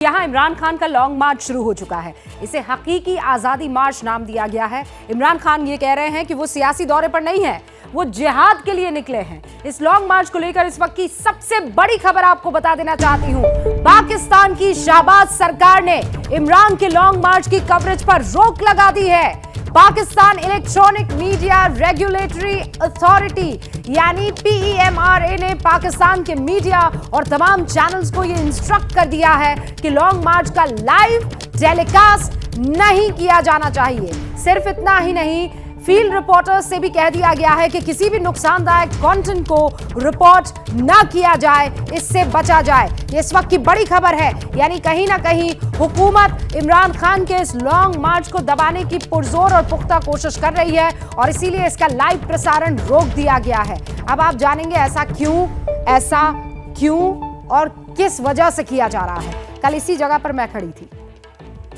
यहाँ इमरान खान का लॉन्ग मार्च शुरू हो चुका है। इसे हकीकी आजादी मार्च नाम दिया गया है। इमरान खान ये कह रहे हैं कि वो सियासी दौरे पर नहीं है, वो जिहाद के लिए निकले हैं। इस लॉन्ग मार्च को लेकर इस वक्त की सबसे बड़ी खबर आपको बता देना चाहती हूँ। पाकिस्तान की शहबाज सरकार ने इमरान के लॉन्ग मार्च की कवरेज पर रोक लगा दी है। Pakistan electronic media regulatory authority यानी PEMRA ने पाकिस्तान के मीडिया और तमाम चैनल्स को यह इंस्ट्रक्ट कर दिया है कि लॉन्ग मार्च का लाइव टेलीकास्ट नहीं किया जाना चाहिए। सिर्फ इतना ही नहीं, फील्ड रिपोर्टर्स से भी कह दिया गया है कि किसी भी नुकसानदायक कंटेंट को रिपोर्ट ना किया जाए, इससे बचा जाए। ये इस वक्त की बड़ी खबर है। यानी कहीं ना कहीं हुकूमत इमरान खान के इस लॉन्ग मार्च को दबाने की पुरजोर और पुख्ता कोशिश कर रही है और इसीलिए इसका लाइव प्रसारण रोक दिया गया है। अब आप जानेंगे ऐसा क्यों और किस वजह से किया जा रहा है। कल इसी जगह पर मैं खड़ी थी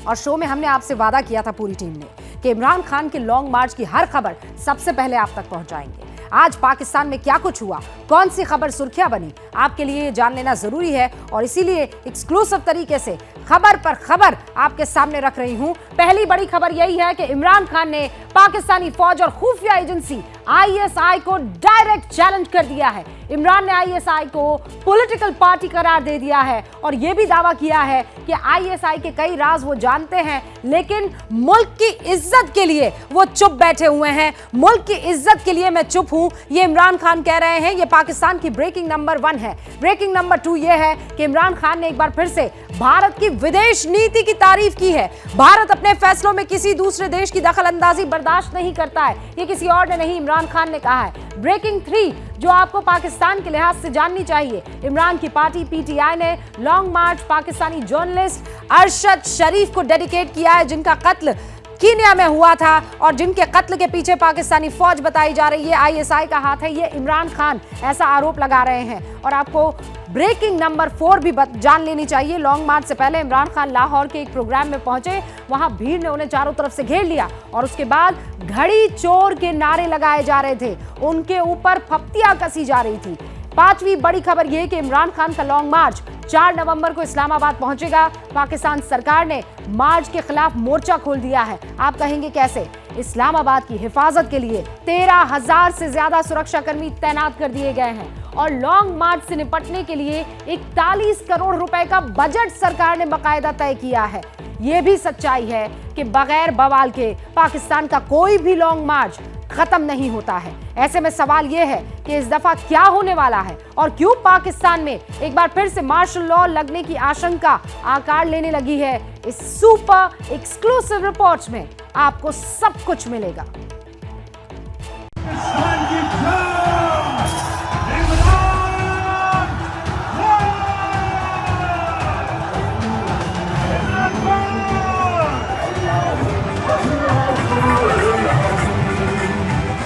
और शो में हमने आपसे वादा किया था पूरी टीम ने कि इमरान खान के लॉन्ग मार्च की हर खबर सबसे पहले आप तक पहुंचाएंगे। आज पाकिस्तान में क्या कुछ हुआ, कौन सी खबर सुर्खियां बनी, आपके लिए जान लेना जरूरी है और इसीलिए एक्सक्लूसिव तरीके से खबर पर खबर आपके सामने रख रही हूं। पहली बड़ी खबर यही है कि इमरान खान ने पाकिस्तानी फौज और खुफिया एजेंसी ISI को डायरेक्ट चैलेंज कर दिया है। इमरान ने ISI को पॉलिटिकल पार्टी करार दे दिया है और यह भी दावा किया है कि ISI के कई राज वो जानते हैं, लेकिन मुल्क की इज्जत के लिए वो चुप बैठे हुए हैं। मुल्क की इज्जत के लिए मैं चुप हूं, ये इमरान खान कह रहे हैं। ये पाकिस्तान की ब्रेकिंग नंबर 1 है। ब्रेकिंग नंबर 2 ये है कि इमरान खान ने एक बार फिर से भारत की विदेश नीति की तारीफ की है। भारत अपने फैसलों में किसी दूसरे देश की दखलंदाजी बर्दाश्त नहीं करता है, ये किसी और ने नहीं, इमरान खान ने कहा है। ब्रेकिंग 3 जो आपको पाकिस्तान के लिहाज से जाननी चाहिए, इमरान की पार्टी PTI ने लॉन्ग मार्च पाकिस्तानी जर्नलिस्ट अरशद शरीफ को डेडिकेट किया है, जिनका कत्ल कीनिया में हुआ था और जिनके कत्ल के पीछे पाकिस्तानी फौज बताई जा रही है, ISI का हाथ है, ये इमरान खान ऐसा आरोप लगा रहे हैं। और आपको ब्रेकिंग नंबर 4 भी जान लेनी चाहिए। लॉन्ग मार्च से पहले इमरान खान लाहौर के एक प्रोग्राम में पहुंचे, वहां भीड़ ने उन्हें चारों तरफ से घेर लिया और उसके बाद घड़ी चोर के नारे लगाए जा रहे थे, उनके ऊपर फप्तियां कसी जा रही थी। 5वीं बड़ी खबर यह कि इमरान खान का लॉन्ग मार्च 4 नवंबर को इस्लामाबाद पहुंचेगा। पाकिस्तान सरकार ने मार्च के खिलाफ मोर्चा खोल दिया है। आप कहेंगे कैसे? इस्लामाबाद की हिफाजत के लिए 13,000 से ज्यादा सुरक्षाकर्मी तैनात कर दिए गए हैं और लॉन्ग मार्च से निपटने के लिए 41 करोड़ रुपए का बजट सरकार ने बाकायदा तय किया है। यह भी सच्चाई है कि बगैर बवाल के पाकिस्तान का कोई भी लॉन्ग मार्च खत्म नहीं होता है। ऐसे में सवाल यह है कि इस दफा क्या होने वाला है और क्यों पाकिस्तान में एक बार फिर से मार्शल लॉ लगने की आशंका आकार लेने लगी है। इस सुपर एक्सक्लूसिव रिपोर्ट में आपको सब कुछ मिलेगा।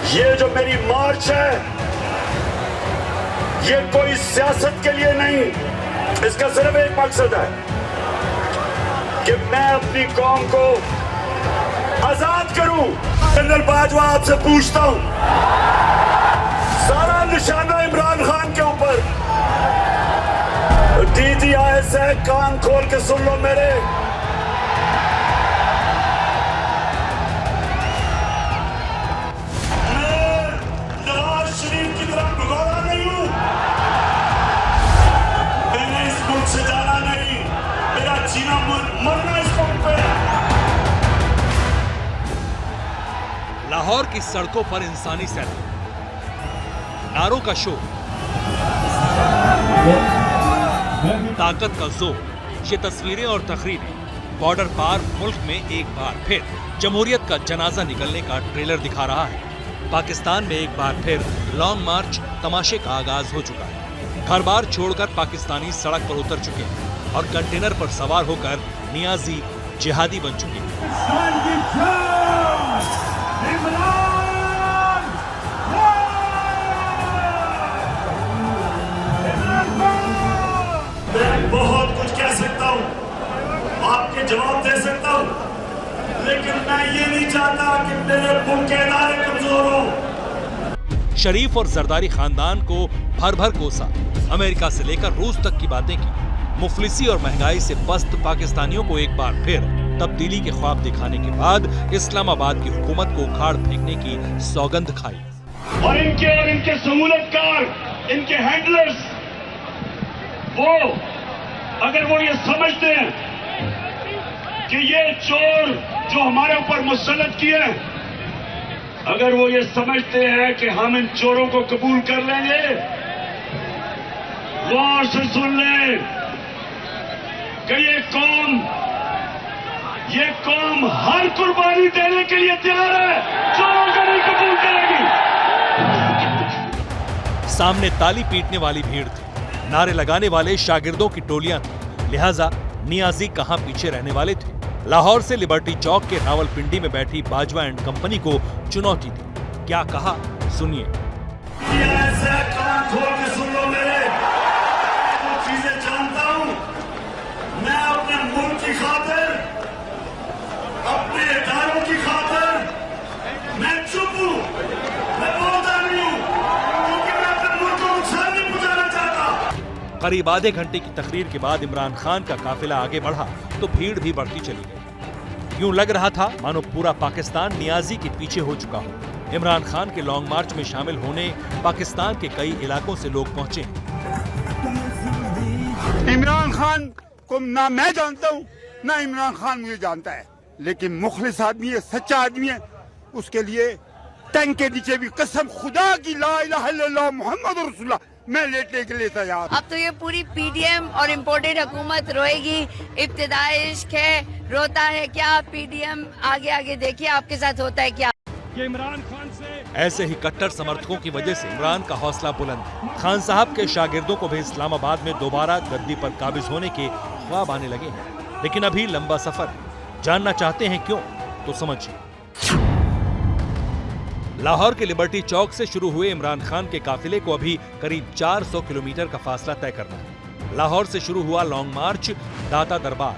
ये जो मेरी मार्च है, ये कोई सियासत के लिए नहीं, इसका सिर्फ एक मकसद है कि मैं अपनी कौम को आजाद करूं। जनरल बाजवा आपसे पूछता हूं, सारा निशाना इमरान खान के ऊपर। DTIS है, कान खोल के सुन लो मेरे। से जाना नहीं, मेरा जीना मरना इस मुल्क पे। लाहौर की सड़कों पर इंसानी सैलाब, नारों का शोर, ताकत का जोर, ये तस्वीरें और तकरीरें बॉर्डर पार मुल्क में एक बार फिर जमहूरियत का जनाजा निकलने का ट्रेलर दिखा रहा है। पाकिस्तान में एक बार फिर लॉन्ग मार्च तमाशे का आगाज हो चुका है। घर बार छोड़कर पाकिस्तानी सड़क पर उतर चुके हैं और कंटेनर पर सवार होकर नियाजी जिहादी बन चुके हैं। मैं बहुत कुछ कह सकता हूँ, आपके जवाब दे सकता हूँ, लेकिन मैं ये नहीं चाहता कि मेरे मुल्क के इदारे कमजोर हो। शरीफ और जरदारी खानदान को भर भर कोसा, अमेरिका से लेकर रूस तक की बातें की, मुफलिसी और महंगाई से पस्त पाकिस्तानियों को एक बार फिर तब्दीली के ख्वाब दिखाने के बाद इस्लामाबाद की हुकूमत को उखाड़ फेंकने की सौगंध खाई। और इनके सहूलतकार, इनके हैंडलर्स, वो अगर वो ये समझते हैं कि ये चोर जो हमारे ऊपर मुसल्लत किए हैं, अगर वो ये समझते हैं कि हम इन चोरों को कबूल कर लेंगे, गौर से सुन लें कि ये कौम हर कुर्बानी देने के लिए तैयार है, चोरों को नहीं कबूल करेगी। सामने ताली पीटने वाली भीड़ थी, नारे लगाने वाले शागिर्दों की टोलियां थी, लिहाजा नियाजी कहां पीछे रहने वाले थे। लाहौर से लिबर्टी चौक के रावलपिंडी में बैठी बाजवा एंड कंपनी को चुनौती दी। क्या कहा, सुनिए। ऐसे कान खोल के सुन लो मेरे, कुछ चीजें जानता हूं। मैं अपने मुल्क की खातिर, अपने इदारों की खातिर मैं चुप हूं, मैं बोलता नहीं हूं, क्योंकि मैं अपने मुल्क को नुकसान नहीं पहुंचाना चाहता। करीब आधे घंटे की तकरीर के बाद इमरान खान का काफिला आगे बढ़ा तो भीड़ भी बढ़ती चली गई। यूं लग रहा था मानो पूरा पाकिस्तान नियाजी के पीछे हो चुका हो। इमरान खान के लॉन्ग मार्च में शामिल होने पाकिस्तान के कई इलाकों से लोग पहुंचे। इमरान खान को ना मैं जानता हूँ, ना इमरान खान मुझे जानता है, लेकिन मुखलिस आदमी है, सच्चा आदमी है। उसके लिए टैंक के नीचे भी कसम खुदा की ला इलाहा इल्लल्लाह मुहम्मद रसूलुल्लाह, मैं लेटने के लिए तैयार। अब तो ये पूरी पीडीएम और इम्पोर्टेड हुकूमत रोएगी। इब्तिदाई इश्क है, रोता है क्या पीडीएम। आगे आगे देखिए आपके साथ होता है क्या। इमरान खान से ऐसे ही कट्टर समर्थकों की वजह से इमरान का हौसला बुलंद है। खान साहब के शागिर्दों को भी इस्लामाबाद में दोबारा गद्दी पर काबिज होने के ख्वाब आने लगे हैं, लेकिन अभी लंबा सफर है। जानना चाहते हैं क्यों, तो समझिए। लाहौर के लिबर्टी चौक से शुरू हुए इमरान खान के काफिले को अभी करीब 400 किलोमीटर का फासला तय करना है। लाहौर से शुरू हुआ लॉन्ग मार्च दाता दरबार,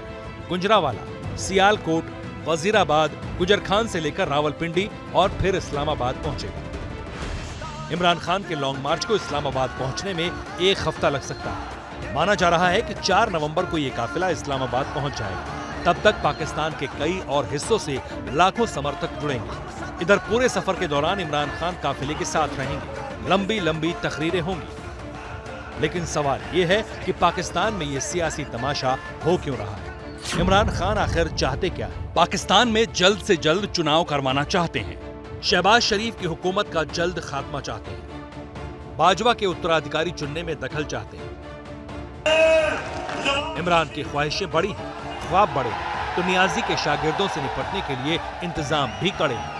गुजरावाला, सियालकोट, वजीराबाद, गुजर खान से लेकर रावलपिंडी और फिर इस्लामाबाद पहुंचेगा। इमरान खान के लॉन्ग मार्च को इस्लामाबाद पहुंचने में 1 हफ्ता लग सकता है। माना जा रहा है कि 4 नवंबर को यह काफिला इस्लामाबाद पहुंच जाएगा। तब तक पाकिस्तान के कई और हिस्सों से लाखों समर्थक जुड़ेंगे। इधर पूरे सफर के दौरान इमरान खान काफिले के साथ रहेंगे। लंबी लंबी तकरीरें होंगी, लेकिन सवाल ये है कि पाकिस्तान में ये सियासी तमाशा हो क्यों रहा है। इमरान खान आखिर चाहते क्या है? पाकिस्तान में जल्द से जल्द चुनाव करवाना चाहते हैं। शहबाज शरीफ की हुकूमत का जल्द खात्मा चाहते हैं। बाजवा के उत्तराधिकारी चुनने में दखल चाहते हैं। इमरान की ख्वाहिशें बड़ी हैं, ख्वाब बड़े हैं, तो नियाजी के शागिर्दों से निपटने के लिए इंतजाम भी कड़े हैं।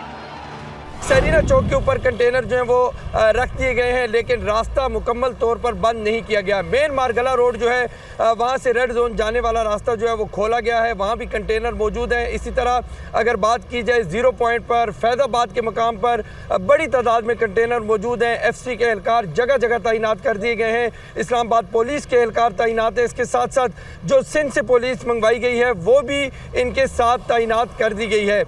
सरीना चौक के ऊपर कंटेनर जो है वो रख दिए गए हैं, लेकिन रास्ता मुकम्मल तौर पर बंद नहीं किया गया। मेन मारगला रोड जो है वहाँ से रेड जोन जाने वाला रास्ता जो है वो खोला गया है, वहाँ भी कंटेनर मौजूद हैं। इसी तरह अगर बात की जाए 0 पॉइंट पर फैज़ाबाद के मकाम पर बड़ी तादाद में कंटेनर मौजूद हैं। FC के एहलकार जगह जगह तैनात कर दिए गए हैं। इस्लामाबाद पुलिस के एहलकार तैनात है। इसके साथ साथ जो सिंध से पुलिस मंगवाई गई है वो भी इनके साथ तैनात कर दी गई है।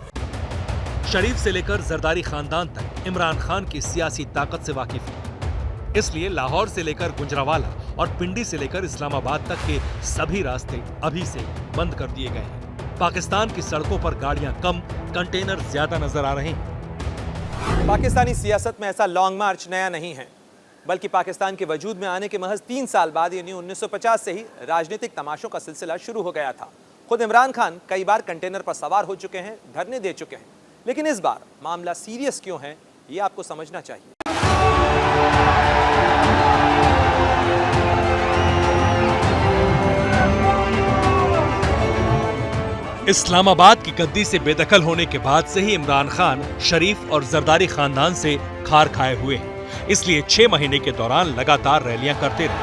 शरीफ से लेकर जरदारी खानदान तक इमरान खान की सियासी ताकत से वाकिफ है। इसलिए लाहौर से लेकर गुजरावाला और पिंडी से लेकर इस्लामाबाद तक के सभी रास्ते अभी से बंद कर दिए गए हैं। पाकिस्तान की सड़कों पर गाड़ियां कम, कंटेनर ज्यादा नजर आ रहे हैं। पाकिस्तानी सियासत में ऐसा लॉन्ग मार्च नया नहीं है, बल्कि पाकिस्तान के वजूद में आने के महज 3 साल बाद यानी 1950 से ही राजनीतिक तमाशों का सिलसिला शुरू हो गया था। खुद इमरान खान कई बार कंटेनर पर सवार हो चुके हैं, धरने दे चुके हैं, लेकिन इस बार मामला सीरियस क्यों है ये आपको समझना चाहिए। इस्लामाबाद की गद्दी से बेदखल होने के बाद से ही इमरान खान शरीफ और जरदारी खानदान से खार खाए हुए हैं। इसलिए 6 महीने के दौरान लगातार रैलियां करते रहे।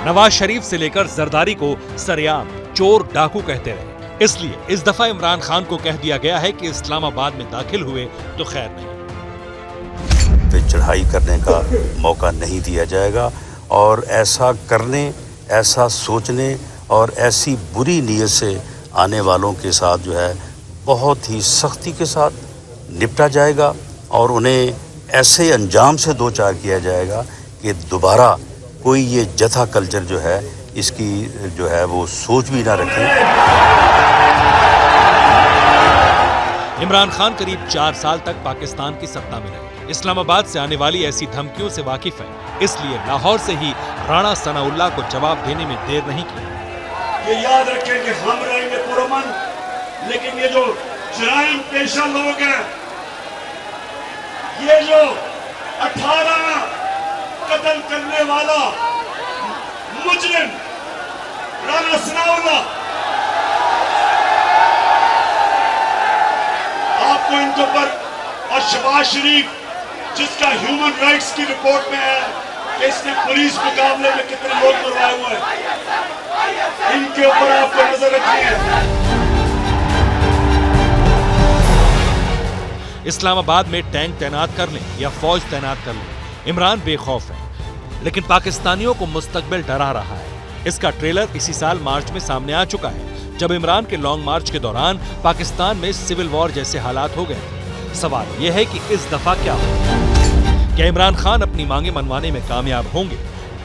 नवाज शरीफ से लेकर जरदारी को सरेआम चोर डाकू कहते रहे। इसलिए इस दफा इमरान खान को कह दिया गया है कि इस्लामाबाद में दाखिल हुए तो खैर नहीं, पे चढ़ाई करने का मौका नहीं दिया जाएगा। और ऐसा करने, ऐसा सोचने और ऐसी बुरी नीयत से आने वालों के साथ जो है बहुत ही सख्ती के साथ निपटा जाएगा और उन्हें ऐसे अंजाम से दो चार किया जाएगा कि दोबारा कोई ये जथा कल्चर जो है इसकी जो है वो सोच भी ना रखे। इमरान खान करीब 4 साल तक पाकिस्तान की सत्ता में रहे। इस्लामाबाद से आने वाली ऐसी धमकियों से वाकिफ है, इसलिए लाहौर से ही राणा सनाउल्लाह को जवाब देने में देर नहीं की। ये याद रखें कि हम रहेंगे पुरअमन, लेकिन ये जो जराइम पेशा लोग हैं, ये जो 18 कत्ल करने वाला मुजरिम राणा सनाउल्लाह, आपको इनके ऊपर, और शहबाज शरीफ जिसका ह्यूमन राइट्स की रिपोर्ट में है कि इसने पुलिस मुकाबले में कितने लोग मरवाए हुए हैं, इनके ऊपर आपको नजर रखनी है। इस्लामाबाद में टैंक तैनात कर लें या फौज तैनात कर लें, इमरान बेखौफ है, लेकिन पाकिस्तानियों को मुस्तकबिल डरा रहा है। इसका ट्रेलर इसी साल मार्च में सामने आ चुका है, जब इमरान के लॉन्ग मार्च के दौरान पाकिस्तान में सिविल वॉर जैसे हालात हो गए। सवाल यह है कि इस दफा क्या होगा? क्या इमरान खान अपनी मांगे मनवाने में कामयाब होंगे?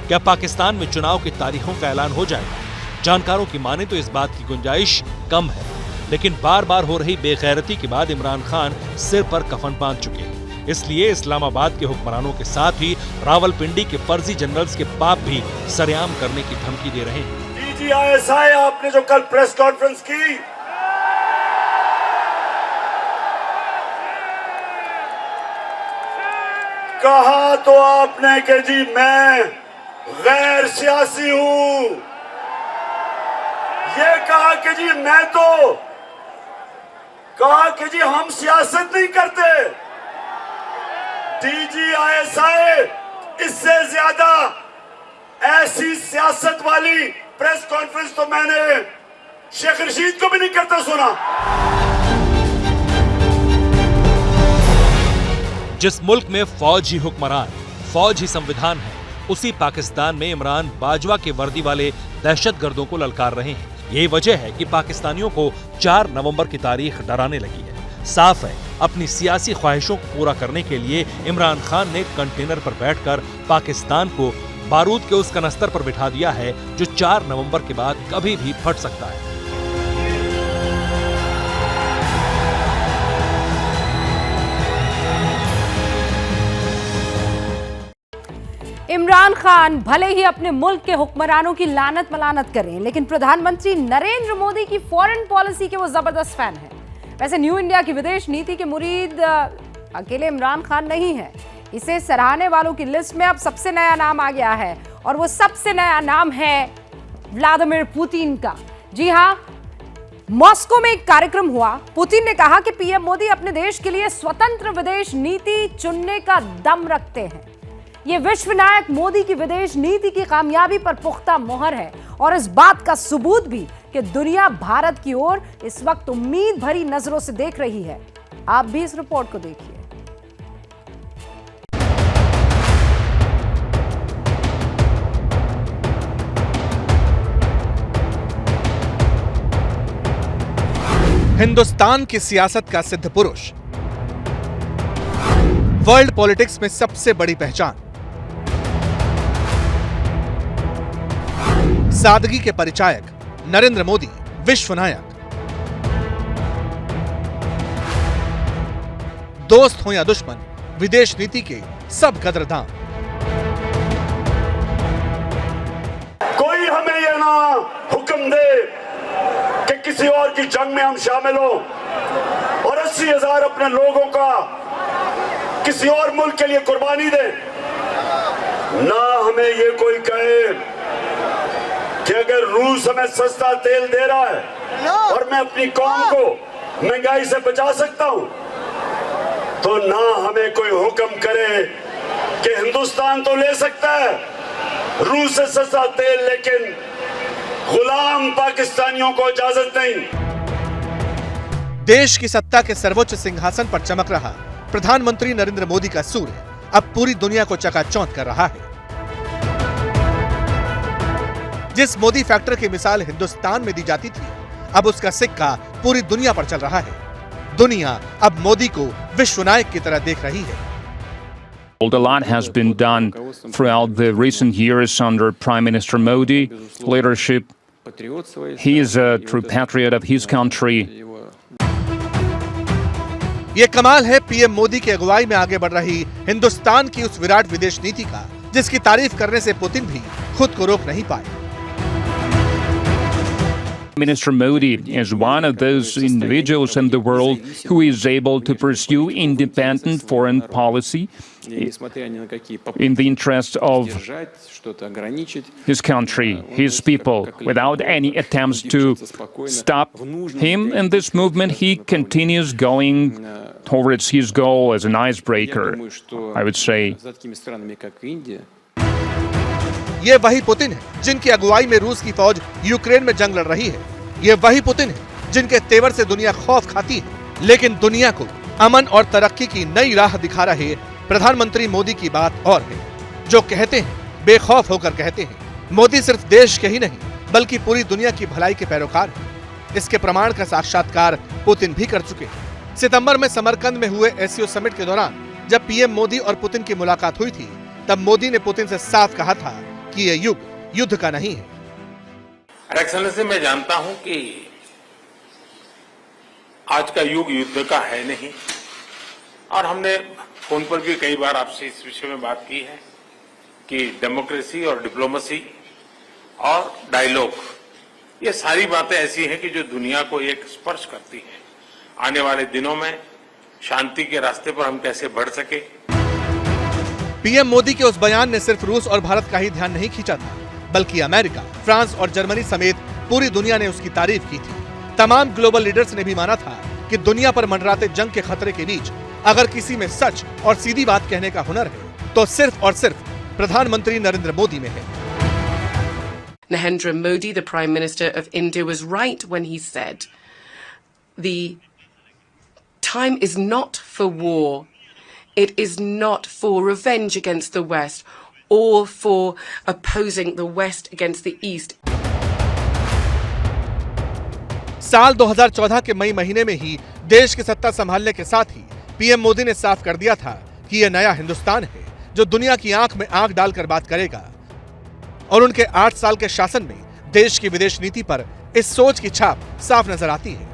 क्या पाकिस्तान में चुनाव की तारीखों का ऐलान हो जाएगा? जानकारों की माने तो इस बात की गुंजाइश कम है, लेकिन बार बार हो रही बेगैरती के बाद इमरान खान सिर पर कफन बांध चुके हैं। इसलिए इस्लामाबाद के हुक्मरानों के साथ ही रावलपिंडी के फर्जी जनरल्स के पाप भी सरेआम करने की धमकी दे रहे हैं। DGISI आपने जो कल प्रेस कॉन्फ्रेंस की, कहा तो आपने कि जी मैं गैर सियासी हूं, ये कहा कि जी मैं तो, कहा कि जी हम सियासत नहीं करते। DGISI इससे ज्यादा ऐसी सियासत वाली प्रेस कॉन्फ्रेंस तो मैंने शेख रशीद को भी नहीं करता सुना। जिस मुल्क में फौज ही हुक्मरान, फौज ही संविधान है, उसी पाकिस्तान में इमरान बाजवा के वर्दी वाले दहशतगर्दों को ललकार रहे हैं। यही वजह है कि पाकिस्तानियों को 4 नवंबर की तारीख डराने लगी है। साफ है, अपनी सियासी ख्वाहिशों को पूरा करने के लिए इमरान खान ने कंटेनर पर बैठकर पाकिस्तान को बारूद के उस कनस्तर पर बिठा दिया है जो 4 नवंबर के बाद कभी भी फट सकता है। इमरान खान भले ही अपने मुल्क के हुक्मरानों की लानत मलानत करें, लेकिन प्रधानमंत्री नरेंद्र मोदी की फॉरेन पॉलिसी के वो जबरदस्त फैन हैं। वैसे न्यू इंडिया की विदेश नीति के मुरीद अकेले इमरान खान नहीं है। इसे सराहने वालों की लिस्ट में अब सबसे नया नाम आ गया है, और वो सबसे नया नाम है व्लादिमीर पुतिन का। जी हां, मॉस्को में एक कार्यक्रम हुआ। पुतिन ने कहा कि पीएम मोदी अपने देश के लिए स्वतंत्र विदेश नीति चुनने का दम रखते हैं। ये विश्व नायक मोदी की विदेश नीति की कामयाबी पर पुख्ता मोहर है, और इस बात का सबूत भी कि दुनिया भारत की ओर इस वक्त उम्मीद भरी नजरों से देख रही है। आप भी इस रिपोर्ट को देखिए। हिंदुस्तान की सियासत का सिद्ध पुरुष, वर्ल्ड पॉलिटिक्स में सबसे बड़ी पहचान, सादगी के परिचायक नरेंद्र मोदी विश्व नायक। दोस्त हो या दुश्मन, विदेश नीति के सब कदरदान। कोई हमें यह ना हुक्म दे कि किसी और की जंग में हम शामिल हो और 80,000 अपने लोगों का किसी और मुल्क के लिए कुर्बानी दे। ना हमें ये कोई कहे कि अगर रूस हमें सस्ता तेल दे रहा है और मैं अपनी कौम को महंगाई से बचा सकता हूं, तो ना हमें कोई हुक्म करे कि हिंदुस्तान तो ले सकता है रूस से सस्ता तेल, लेकिन गुलाम पाकिस्तानियों को इजाजत नहीं। देश की सत्ता के सर्वोच्च सिंहासन पर चमक रहा प्रधानमंत्री नरेंद्र मोदी का सूर्य अब पूरी दुनिया को चकाचौंध कर रहा है। जिस मोदी फैक्टर की मिसाल हिंदुस्तान में दी जाती थी, अब उसका सिक्का पूरी दुनिया पर चल रहा है। दुनिया अब मोदी को विश्व नायक की तरह देख रही है। A lot has been done throughout the recent years under Prime Minister Modi leadership. He is a true patriot of his country. ये कमाल है पीएम मोदी की अगुवाई में आगे बढ़ रही हिंदुस्तान की उस विराट विदेश नीति का, जिसकी तारीफ करने से पुतिन भी खुद को रोक नहीं पाए। Minister Modi is one of those individuals in the world who is able to pursue independent foreign policy in the interest of his country, his people, without any attempts to stop him in this movement. He continues going towards his goal as an icebreaker, I would say. ये वही Putin है जिनकी अगुवाई में रूस की फौज Ukraine में जंग लड़ रही है। ये वही पुतिन है जिनके तेवर से दुनिया खौफ खाती है। लेकिन दुनिया को अमन और तरक्की की नई राह दिखा रहे प्रधानमंत्री मोदी की बात और है, जो कहते हैं बेखौफ होकर कहते हैं। मोदी सिर्फ देश के ही नहीं बल्कि पूरी दुनिया की भलाई के पैरोकार हैं। इसके प्रमाण का साक्षात्कार पुतिन भी कर चुके हैं। सितंबर में समरकंद में हुए एससीओ समिट के दौरान जब पीएम मोदी और पुतिन की मुलाकात हुई थी, तब मोदी ने पुतिन से साफ कहा था कि यह युग युद्ध का नहीं है। एक्सेलेंसी, मैं जानता हूं कि आज का युग युद्ध का है नहीं, और हमने फोन पर भी कई बार आपसे इस विषय में बात की है कि डेमोक्रेसी और डिप्लोमेसी और डायलॉग, ये सारी बातें ऐसी हैं कि जो दुनिया को एक स्पर्श करती है। आने वाले दिनों में शांति के रास्ते पर हम कैसे बढ़ सके। पीएम मोदी के उस बयान ने सिर्फ रूस और भारत का ही ध्यान नहीं खींचा था, बल्कि अमेरिका, फ्रांस और जर्मनी समेत पूरी दुनिया ने उसकी तारीफ की थी। तमाम ग्लोबल लीडर्स ने भी माना था कि दुनिया पर मंडराते जंग के खतरे के बीच अगर किसी में सच और सीधी बात कहने का हुनर है तो सिर्फ और सिर्फ प्रधानमंत्री नरेंद्र मोदी में है। Narendra Modi, the Prime Minister of India, was right when he said the time is not for war. It is not for revenge against the West or for opposing the West against the East. साल 2014 के मई महीने में ही देश की सत्ता संभालने के साथ ही पीएम मोदी ने साफ कर दिया था कि यह नया हिंदुस्तान है जो दुनिया की आंख में आंख डालकर बात करेगा। और उनके 8 साल के शासन में देश की विदेश नीति पर इस सोच की छाप साफ नजर आती है।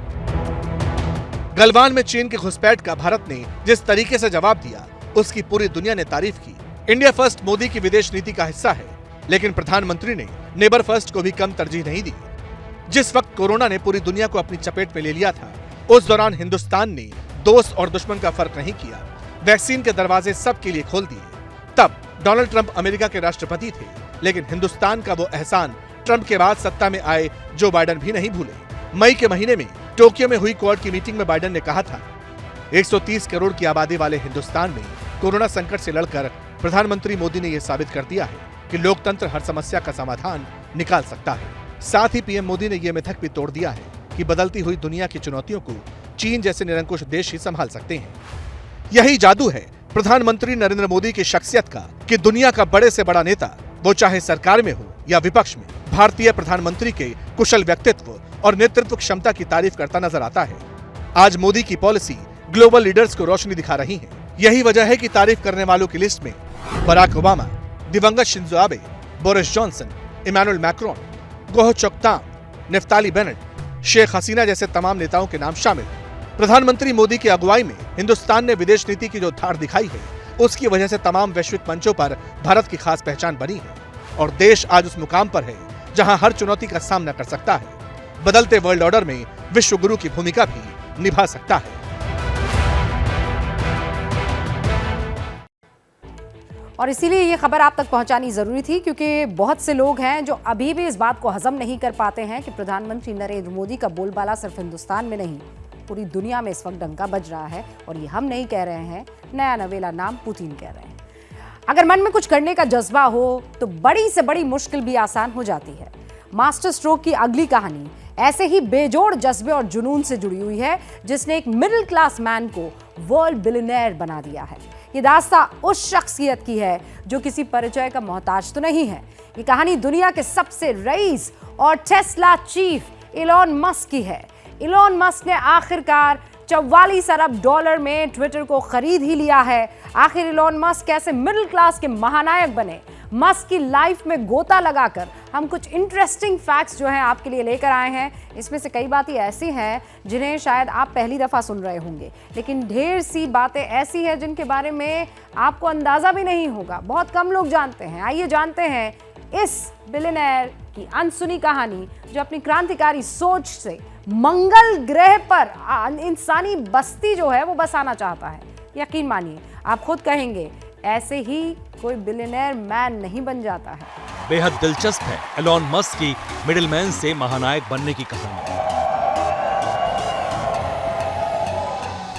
गलवान में चीन के घुसपैठ का भारत ने जिस तरीके से जवाब दिया, उसकी पूरी दुनिया ने तारीफ की। इंडिया फर्स्ट मोदी की विदेश नीति का हिस्सा है, लेकिन प्रधानमंत्री ने नेबर फर्स्ट को भी कम तरजीह नहीं दी। जिस वक्त कोरोना ने पूरी दुनिया को अपनी चपेट में ले लिया था, उस दौरान हिंदुस्तान ने दोस्त और दुश्मन का फर्क नहीं किया। वैक्सीन के दरवाजे सबके लिए खोल दिए। तब डोनाल्ड ट्रंप अमेरिका के राष्ट्रपति थे, लेकिन हिंदुस्तान का वो एहसान ट्रंप के बाद सत्ता में आए जो बाइडेन भी नहीं भूले। मई के महीने में टोक्यो में हुई क्वाड की मीटिंग में बाइडेन ने कहा था, 130 करोड़ की आबादी वाले हिंदुस्तान में कोरोना संकट से लड़कर प्रधानमंत्री मोदी ने यह साबित कर दिया है कि लोकतंत्र हर समस्या का समाधान निकाल सकता है। साथ ही पीएम मोदी ने यह मिथक भी तोड़ दिया है कि बदलती हुई दुनिया की चुनौतियों को चीन जैसे निरंकुश देश ही संभाल सकते हैं। यही जादू है प्रधानमंत्री नरेंद्र मोदी की शख्सियत का कि दुनिया का बड़े से बड़ा नेता, वो चाहे सरकार में हो या विपक्ष में, भारतीय प्रधानमंत्री के कुशल व्यक्तित्व और नेतृत्व क्षमता की तारीफ करता नजर आता है। आज मोदी की पॉलिसी ग्लोबल लीडर्स को रोशनी दिखा रही है। यही वजह है कि तारीफ करने वालों की लिस्ट में बराक ओबामा, दिवंगत Shinzo Abe, Boris Johnson, Emmanuel Macron, Goh Chok Tong, Naftali Bennett, Sheikh Hasina जैसे तमाम नेताओं के नाम शामिल हैं। प्रधानमंत्री मोदी की अगुवाई में हिंदुस्तान ने विदेश नीति की जो धार दिखाई है, उसकी वजह से तमाम वैश्विक मंचों पर भारत की खास पहचान बनी है और देश आज उस मुकाम पर है जहां हर चुनौती का सामना कर सकता है, बदलते वर्ल्ड ऑर्डर में विश्व गुरु की भूमिका भी निभा सकता है। और इसीलिए ये खबर आप तक पहुंचानी जरूरी थी, क्योंकि बहुत से लोग हैं जो अभी भी इस बात को हजम नहीं कर पाते हैं कि प्रधानमंत्री नरेंद्र मोदी का बोलबाला सिर्फ हिंदुस्तान में नहीं, पूरी दुनिया में इस वक्त डंका बज रहा है। और ये हम नहीं कह रहे हैं, नया नवेला नाम पुतिन कह रहे हैं। अगर मन में कुछ करने का जज्बा हो तो बड़ी से बड़ी मुश्किल भी आसान हो जाती है। मास्टर स्ट्रोक की अगली कहानी ऐसे ही बेजोड़ जज्बे और जुनून से जुड़ी हुई है, जिसने एक मिडिल क्लास मैन को वर्ल्ड बिलियनेयर बना दिया है। ये दास्तां उस शख्सियत की है जो किसी परिचय का मोहताज तो नहीं है। ये कहानी दुनिया के सबसे रईस और टेस्ला चीफ इलॉन मस्क की है। इलॉन मस्क ने आखिरकार $44 अरब में ट्विटर को खरीद ही लिया है। आखिर इलॉन मस्क कैसे मिडिल क्लास के महानायक बने, मस्क की लाइफ में गोता लगाकर हम कुछ इंटरेस्टिंग फैक्ट्स जो हैं आपके लिए लेकर आए हैं। इसमें से कई बातें ऐसी हैं जिन्हें शायद आप पहली दफ़ा सुन रहे होंगे, लेकिन ढेर सी बातें ऐसी हैं जिनके बारे में आपको अंदाज़ा भी नहीं होगा, बहुत कम लोग जानते हैं। आइए जानते हैं इस बिलियनेयर की अनसुनी कहानी जो अपनी क्रांतिकारी सोच से मंगल ग्रह पर इंसानी बस्ती जो है वो बसाना चाहता है। यकीन मानिए, आप खुद कहेंगे ऐसे ही कोई बिलियनेयर मैन नहीं बन जाता है। बेहद दिलचस्प है एलॉन मस्क की मिडिलमैन से महानायक बनने की कहानी।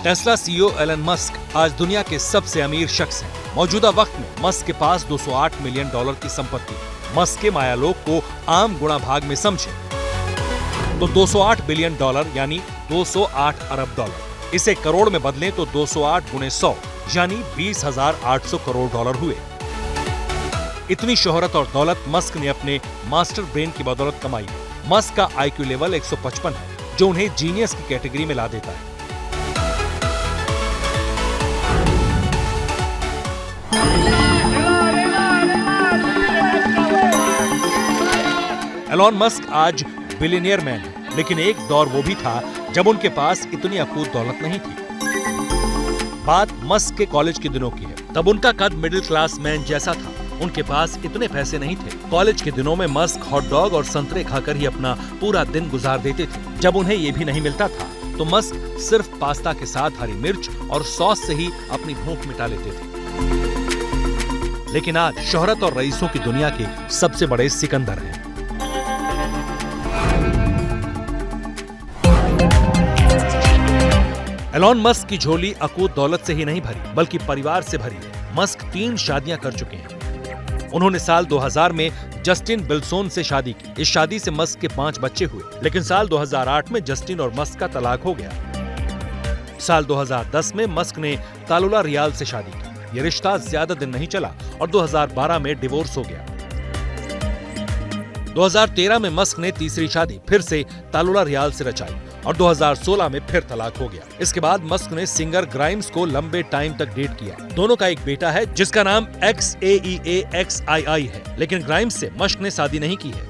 टेस्ला सीईओ एलन मस्क आज दुनिया के सबसे अमीर शख्स हैं। मौजूदा वक्त में मस्क के पास $208 मिलियन की संपत्ति है। मस्क के मायालोक को आम गुणा भाग में समझे तो $208 बिलियन यानी 208 अरब डॉलर। इसे करोड़ में बदलें तो 208 गुणे 100 यानी 20,800 करोड़ डॉलर हुए। इतनी शोहरत और दौलत मस्क ने अपने मास्टर ब्रेन की बदौलत कमाई है। मस्क का IQ लेवल 155 है, जो उन्हें जीनियस की कैटेगरी में ला देता है। एलॉन मस्क आज बिलियनियर मैन है, लेकिन एक दौर वो भी था जब उनके पास इतनी अकूत दौलत नहीं थी। बात मस्क के कॉलेज के दिनों की है। तब उनका कद मिडिल क्लास मैन जैसा था, उनके पास इतने पैसे नहीं थे। कॉलेज के दिनों में मस्क हॉट डॉग और संतरे खाकर ही अपना पूरा दिन गुजार देते थे। जब उन्हें ये भी नहीं मिलता था तो मस्क सिर्फ पास्ता के साथ हरी मिर्च और सॉस से ही अपनी भूख मिटा लेते थे। लेकिन आज शोहरत और रईसों की दुनिया के सबसे बड़े सिकंदर हैं। एलॉन मस्क की झोली अकूत दौलत से ही नहीं भरी, बल्कि परिवार से भरी है। मस्क 3 शादियां कर चुके हैं। उन्होंने साल 2000 में जस्टिन बिल्सोन से शादी की। इस शादी से मस्क के 5 बच्चे हुए, लेकिन साल 2008 में जस्टिन और मस्क का तलाक हो गया। साल 2010 में मस्क ने तालुला रियाल से शादी की। ये रिश्ता ज्यादा दिन नहीं चला और 2012 में डिवोर्स हो गया। 2013 में मस्क ने तीसरी शादी फिर से तालुला रियाल से रचाई और 2016 में फिर तलाक हो गया। इसके बाद मस्क ने सिंगर ग्राइम्स को लंबे टाइम तक डेट किया। दोनों का एक बेटा है जिसका नाम XAEAXII है, लेकिन ग्राइम्स से मस्क ने शादी नहीं की है।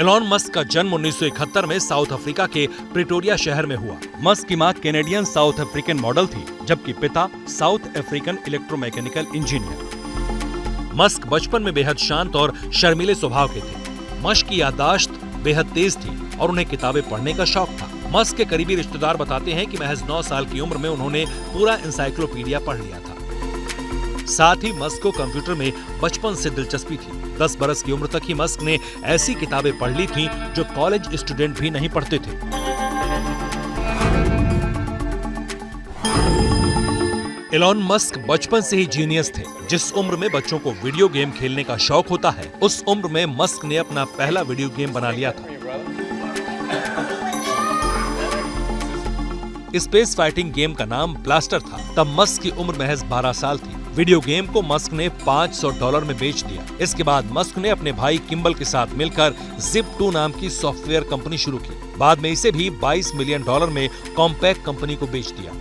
एलॉन मस्क का जन्म 1971 में साउथ अफ्रीका के प्रिटोरिया शहर में हुआ। मस्क की मां कैनेडियन साउथ अफ्रीकन मॉडल थी, जबकि पिता south African electromechanical engineer. Musk बचपन में बेहद शांत और शर्मीले स्वभाव के थे। मस्क की याददाश्त बेहद तेज थी और उन्हें किताबें पढ़ने का शौक था। मस्क के करीबी रिश्तेदार बताते हैं कि महज 9 साल की उम्र में उन्होंने पूरा एनसाइक्लोपीडिया पढ़ लिया था। साथ ही मस्क को कंप्यूटर में बचपन से दिलचस्पी थी। 10 बरस की उम्र तक ही मस्क ने ऐसी किताबें पढ़ ली थीं जो कॉलेज स्टूडेंट भी नहीं पढ़ते थे। एलॉन मस्क बचपन से ही जीनियस थे। जिस उम्र में बच्चों को वीडियो गेम खेलने का शौक होता है, उस उम्र में मस्क ने अपना पहला वीडियो गेम बना लिया था। स्पेस फाइटिंग गेम का नाम ब्लास्टर था। तब मस्क की उम्र महज 12 साल थी। वीडियो गेम को मस्क ने $500 में बेच दिया। इसके बाद मस्क ने अपने भाई किम्बल के साथ मिलकर Zip2 नाम की सॉफ्टवेयर कंपनी शुरू की। बाद में इसे भी $22 मिलियन में कॉम्पैक्ट कंपनी को बेच दिया।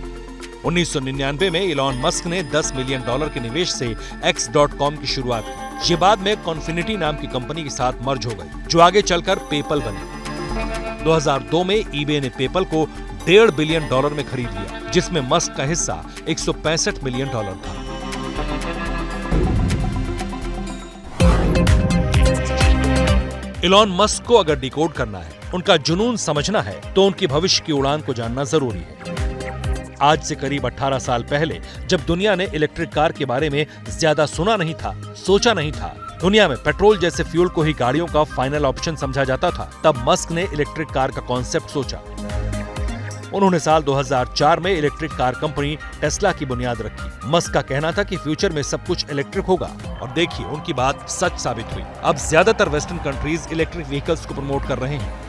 1999 में इलॉन मस्क ने $10 मिलियन के निवेश से X.com की शुरुआत की। ये बाद में कॉन्फिनिटी नाम की कंपनी के साथ मर्ज हो गई, जो आगे चलकर पेपल बने। 2002 में eBay ने पेपल को $1.5 बिलियन में खरीद लिया, जिसमें मस्क का हिस्सा $165 मिलियन था। इलॉन मस्क को अगर डिकोड करना है, उनका जुनून समझना है, तो उनकी भविष्य की उड़ान को जानना जरूरी है। आज से करीब 18 साल पहले जब दुनिया ने इलेक्ट्रिक कार के बारे में ज्यादा सुना नहीं था, सोचा नहीं था, दुनिया में पेट्रोल जैसे फ्यूल को ही गाड़ियों का फाइनल ऑप्शन समझा जाता था, तब मस्क ने इलेक्ट्रिक कार का कॉन्सेप्ट सोचा। उन्होंने साल 2004 में इलेक्ट्रिक कार कंपनी टेस्ला की बुनियाद रखी। मस्क का कहना था कि फ्यूचर में सब कुछ इलेक्ट्रिक होगा, और देखिए उनकी बात सच साबित हुई। अब ज्यादातर वेस्टर्न कंट्रीज इलेक्ट्रिक व्हीकल्स को प्रमोट कर रहे हैं।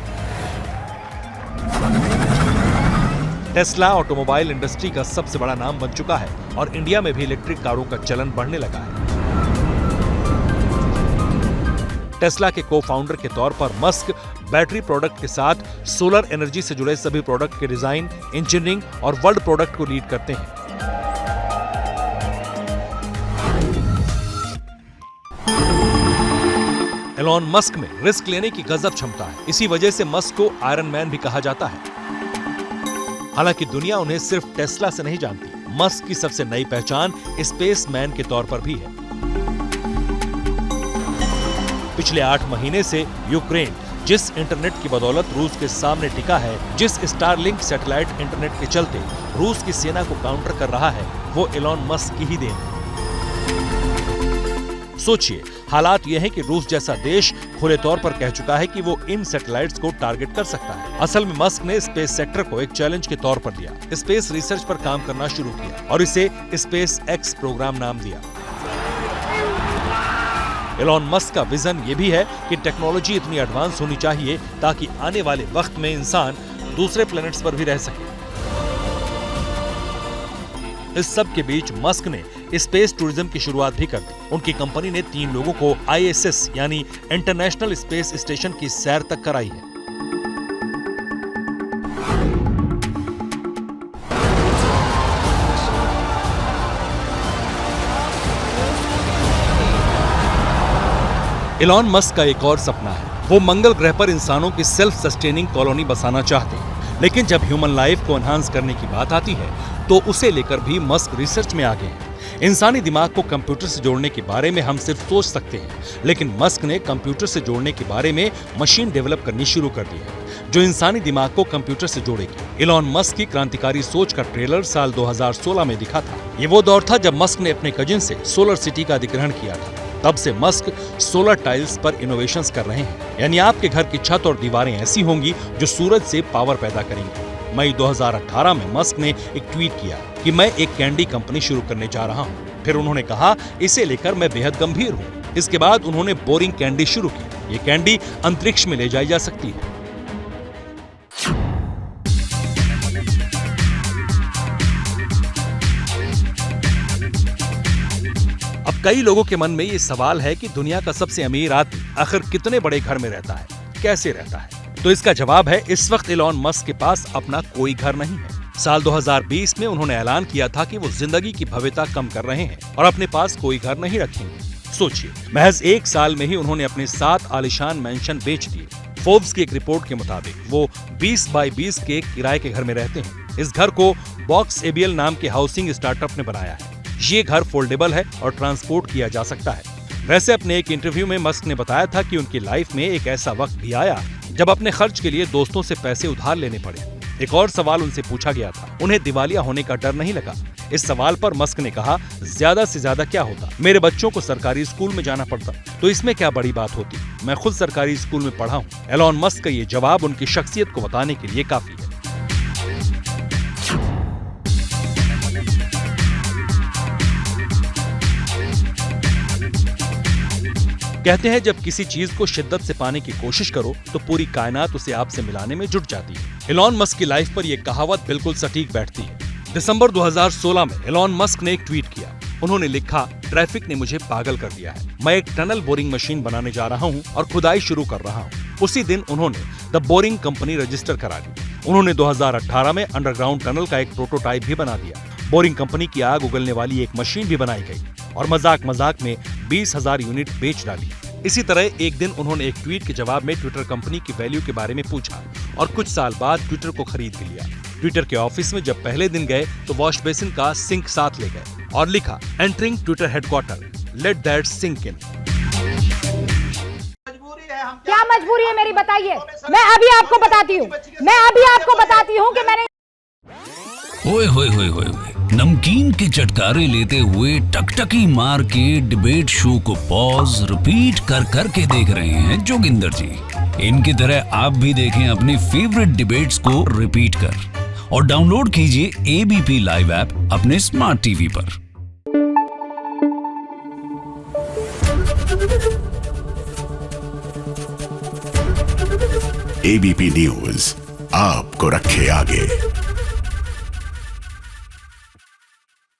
टेस्ला ऑटोमोबाइल इंडस्ट्री का सबसे बड़ा नाम बन चुका है और इंडिया में भी इलेक्ट्रिक कारों का चलन बढ़ने लगा है। टेस्ला के को फाउंडर के तौर पर मस्क बैटरी प्रोडक्ट के साथ सोलर एनर्जी से जुड़े सभी प्रोडक्ट के डिजाइन, इंजीनियरिंग और वर्ल्ड प्रोडक्ट को लीड करते हैं। एलॉन मस्क में रिस्क लेने की गजब क्षमता है। इसी वजह से मस्क को आयरन मैन भी कहा जाता है। हालांकि दुनिया उन्हें सिर्फ टेस्ला से नहीं जानती, मस्क की सबसे नई पहचान स्पेस मैन के तौर पर भी है। पिछले 8 महीने से यूक्रेन जिस इंटरनेट की बदौलत रूस के सामने टिका है, जिस स्टारलिंक सैटेलाइट इंटरनेट के चलते रूस की सेना को काउंटर कर रहा है, वो एलॉन मस्क की ही देन है। सोचिए, हालात यह है कि रूस जैसा देश खुले तौर पर कह चुका है कि वो इन सैटेलाइट्स को टारगेट कर सकता है। असल में मस्क ने स्पेस सेक्टर को एक चैलेंज के तौर पर लिया, स्पेस रिसर्च पर काम करना शुरू किया और इसे स्पेस एक्स प्रोग्राम नाम दिया। एलॉन मस्क का विजन ये भी है कि टेक्नोलॉजी इतनी एडवांस होनी चाहिए ताकि आने वाले वक्त में इंसान दूसरे प्लैनेट्स पर भी रह सके। इस सब के बीच मस्क ने स्पेस टूरिज्म की शुरुआत भी कर दी। उनकी कंपनी ने 3 लोगों को ISS यानी इंटरनेशनल स्पेस स्टेशन की सैर तक कराई है। एलॉन मस्क का एक और सपना है, वो मंगल ग्रह पर इंसानों की सेल्फ सस्टेनिंग कॉलोनी बसाना चाहते हैं। लेकिन जब ह्यूमन लाइफ को एनहांस करने की बात आती है तो उसे लेकर भी मस्क रिसर्च में आगे हैं। इंसानी दिमाग को कंप्यूटर से जोड़ने के बारे में हम सिर्फ सोच सकते हैं, लेकिन मस्क ने कंप्यूटर से जोड़ने के बारे में मशीन डेवलप करनी शुरू कर दी है जो इंसानी दिमाग को कंप्यूटर से जोड़ेगी। एलॉन मस्क की क्रांतिकारी सोच का ट्रेलर साल 2016 में दिखा था। ये वो दौर था जब मस्क ने अपने कजिन से सोलर सिटी का अधिग्रहण किया था। तब से मस्क सोलर टाइल्स पर इनोवेशंस कर रहे हैं, यानी आपके घर की छत और दीवारें ऐसी होंगी जो सूरज से पावर पैदा करेंगी। मई 2018 में मस्क ने एक ट्वीट किया कि मैं एक कैंडी कंपनी शुरू करने जा रहा हूं। फिर उन्होंने कहा, इसे लेकर मैं बेहद गंभीर हूं। इसके बाद उन्होंने बोरिंग कैंडी शुरू की। ये कैंडी अंतरिक्ष में ले जाई जा सकती है। अब कई लोगों के मन में ये सवाल है कि दुनिया का सबसे अमीर आदमी आखिर कितने बड़े घर में रहता है, कैसे रहता है? तो इसका जवाब है, इस वक्त एलॉन मस्क के पास अपना कोई घर नहीं है। साल 2020 में उन्होंने ऐलान किया था कि वो जिंदगी की भव्यता कम कर रहे हैं और अपने पास कोई घर नहीं रखेंगे। सोचिए, महज 1 साल में ही उन्होंने अपने 7 आलीशान मैंशन बेच दिए। फोर्ब्स की एक रिपोर्ट के मुताबिक वो 20 बाय 20 के किराए के घर में रहते हैं। इस घर को बॉक्स एबीएल नाम के हाउसिंग स्टार्टअप ने बनाया है। ये घर फोल्डेबल है और ट्रांसपोर्ट किया जा सकता है। वैसे अपने एक इंटरव्यू में मस्क ने बताया था कि उनकी लाइफ में एक ऐसा वक्त भी आया जब अपने खर्च के लिए दोस्तों से पैसे उधार लेने पड़े। एक और सवाल उनसे पूछा गया था, उन्हें दिवालिया होने का डर नहीं लगा। इस सवाल पर मस्क ने कहा, ज्यादा से ज्यादा क्या होता, मेरे बच्चों को सरकारी स्कूल में जाना पड़ता, तो इसमें क्या बड़ी बात होती, मैं खुद सरकारी स्कूल में पढ़ा हूँ। एलॉन मस्क का ये जवाब उनकी शख्सियत को बताने के लिए काफी है। कहते हैं, जब किसी चीज को शिद्दत से पाने की कोशिश करो तो पूरी कायनात उसे आपसे मिलाने में जुट जाती है। एलॉन मस्क की लाइफ पर यह कहावत बिल्कुल सटीक बैठती है। दिसंबर 2016 में एलॉन मस्क ने एक ट्वीट किया। उन्होंने लिखा, ट्रैफिक ने मुझे पागल कर दिया है, मैं एक टनल बोरिंग मशीन बनाने जा रहा हूँ और खुदाई शुरू कर रहा हूँ। उसी दिन उन्होंने द बोरिंग कंपनी रजिस्टर करा दी। उन्होंने 2018 में अंडरग्राउंड टनल का एक प्रोटोटाइप भी बना दिया। बोरिंग कंपनी की आग उगलने वाली एक मशीन भी बनाई गई और मजाक मजाक में 20,000 यूनिट बेच डाली। इसी तरह एक दिन उन्होंने एक ट्वीट के जवाब में ट्विटर कंपनी की वैल्यू के बारे में पूछा और कुछ साल बाद ट्विटर को खरीद भी लिया। ट्विटर के ऑफिस में जब पहले दिन गए तो वॉश बेसिन का सिंक साथ ले गए और लिखा, entering Twitter headquarter, let that sink in. क्या मजबूरी है मेरी, बताइए। मैं अभी आपको बताती हूँ कि मैंने ओए होए होए होए, नमकीन के चटकारे लेते हुए टकटकी मार के डिबेट शो को पॉज रिपीट कर कर के देख रहे हैं जोगिंदर जी। इनकी तरह आप भी देखें अपनी फेवरेट डिबेट्स को रिपीट कर और डाउनलोड कीजिए एबीपी लाइव ऐप अपने स्मार्ट टीवी पर। एबीपी न्यूज आपको रखे आगे।